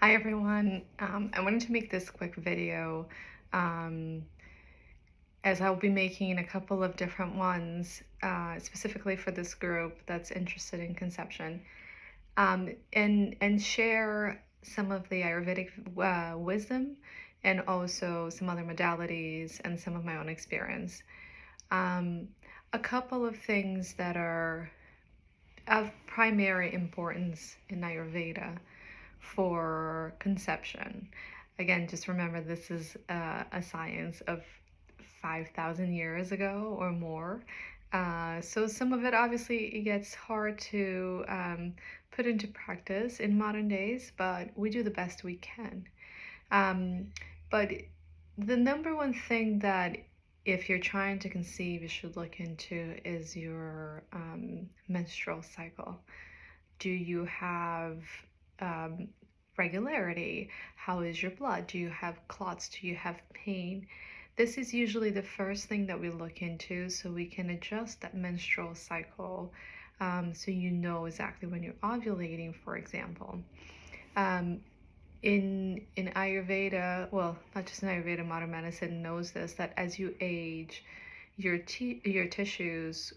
Hi everyone. I wanted to make this quick video um, as I'll be making a couple of different ones specifically for this group that's interested in conception, and share some of the Ayurvedic wisdom and also some other modalities and some of my own experience. Um, a couple of things that are of primary importance in Ayurveda for conception. Again, just remember this is a science of 5,000 years ago or more. So some of it obviously it gets hard to put into practice in modern days, but we do the best we can. Um, but the number one thing that if you're trying to conceive, you should look into is your menstrual cycle. Do you have um, regularity? How is your blood? Do you have clots? Do you have pain? This is usually the first thing that we look into so we can adjust that menstrual cycle, so you know exactly when you're ovulating, for example. Um, in Ayurveda, well, not just in Ayurveda, modern medicine knows this, that as you age, your tissues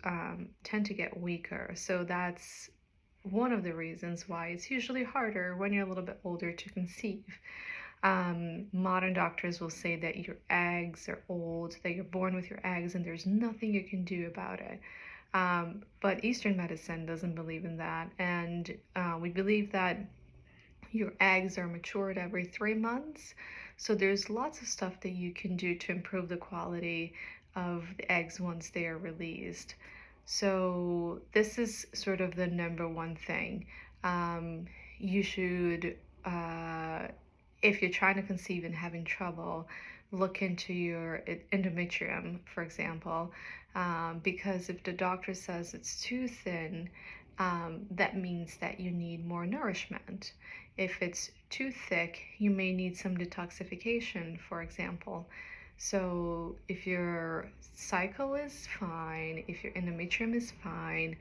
tend to get weaker. So that's one of the reasons why it's usually harder when you're a little bit older to conceive. Modern doctors will say that your eggs are old, that you're born with your eggs, and there's nothing you can do about it. But Eastern medicine doesn't believe in that, and we believe that your eggs are matured every 3 months. So there's lots of stuff that you can do to improve the quality of the eggs once they are released. So this is sort of the number one thing. You should, if you're trying to conceive and having trouble, look into your endometrium, for example, because if the doctor says it's too thin, that means that you need more nourishment. If it's too thick, you may need some detoxification, for example. So if your cycle is fine, if your endometrium is fine,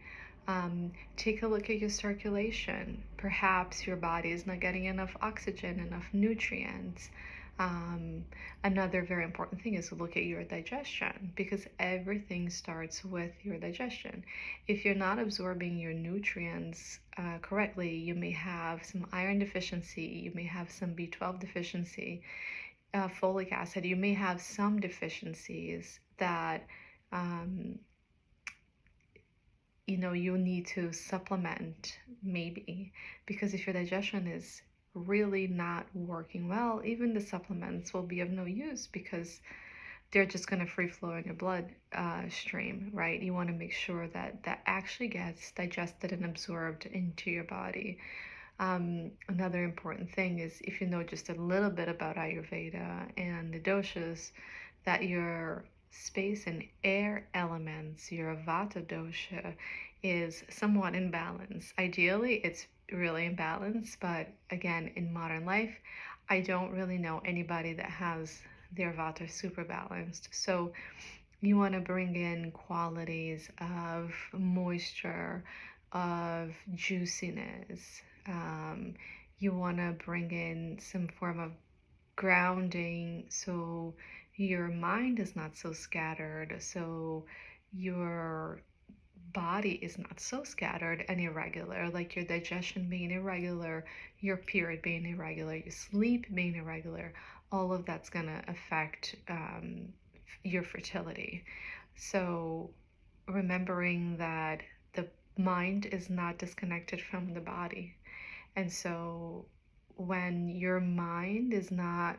take a look at your circulation. Perhaps your body is not getting enough oxygen, enough nutrients. Um, Another very important thing is to look at your digestion because everything starts with your digestion. If you're not absorbing your nutrients correctly, you may have some iron deficiency, you may have some B12 deficiency, folic acid, you may have some deficiencies that um, you'll need to supplement maybe, because if your digestion is really not working well, even the supplements will be of no use because they're just going to free flow in your blood stream, right? You want to make sure that that actually gets digested and absorbed into your body. Another important thing is if you know just a little bit about Ayurveda and the doshas, that your space and air elements, your Vata dosha, is somewhat in balance. Ideally, it's really in balance, but again, in modern life, I don't really know anybody that has their Vata super balanced. So you want to bring in qualities of moisture, of juiciness. You want to bring in some form of grounding so your mind is not so scattered, so your body is not so scattered and irregular, like your digestion being irregular, your period being irregular, your sleep being irregular. All of that's going to affect your fertility. So remembering that the mind is not disconnected from the body. And so when your mind is not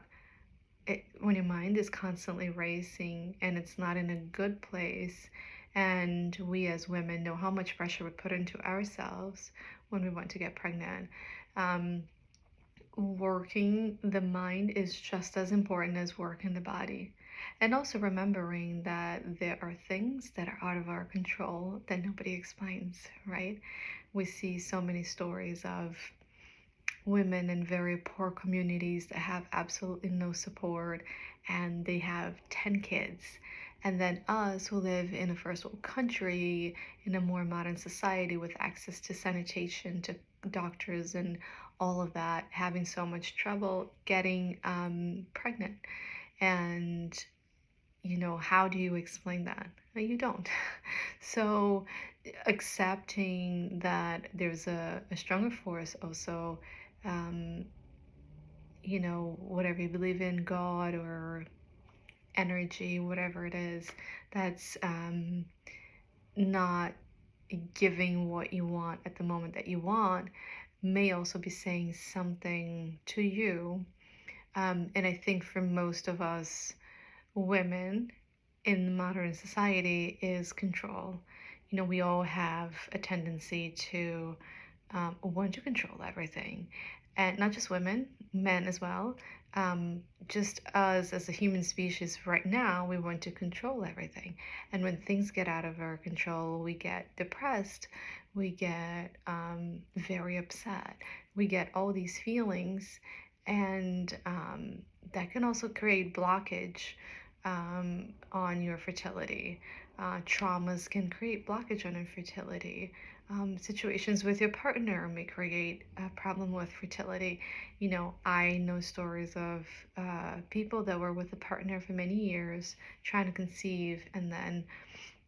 when your mind is constantly racing and it's not in a good place, and we as women know how much pressure we put into ourselves when we want to get pregnant, um, working the mind is just as important as working the body. And also remembering that there are things that are out of our control that nobody explains, right? We see so many stories of women in very poor communities that have absolutely no support and they have 10 kids. And then us who live in a first world country, in a more modern society with access to sanitation, to doctors, and all of that, having so much trouble getting pregnant. And, how do you explain that? You don't. So, accepting that there's a stronger force also, um, whatever you believe in, God or energy, whatever it is, that's not giving what you want at the moment that you want, may also be saying something to you. And I think for most of us women in modern society is control. We all have a tendency to want to control everything. And not just women, men as well. Just us as a human species right now, we want to control everything. And when things get out of our control, we get depressed, we get very upset, we get all these feelings, and that can also create blockage on your fertility. Traumas can create blockage on infertility. Situations with your partner may create a problem with fertility. I know stories of people that were with a partner for many years trying to conceive, and then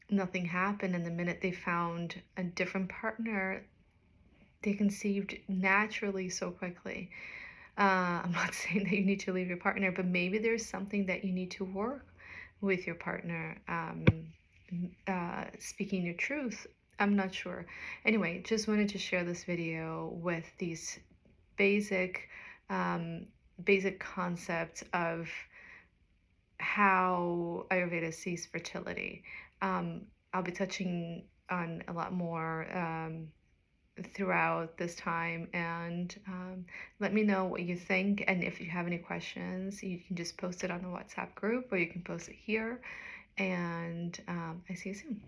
nothing happened. And the minute they found a different partner, they conceived naturally so quickly. I'm not saying that you need to leave your partner, but maybe there's something that you need to work with your partner, speaking your truth. I'm not sure. Anyway, just wanted to share this video with these basic, um, basic concepts of how Ayurveda sees fertility. I'll be touching on a lot more throughout this time, and let me know what you think, and if you have any questions you can just post it on the WhatsApp group, or you can post it here, and I see you soon.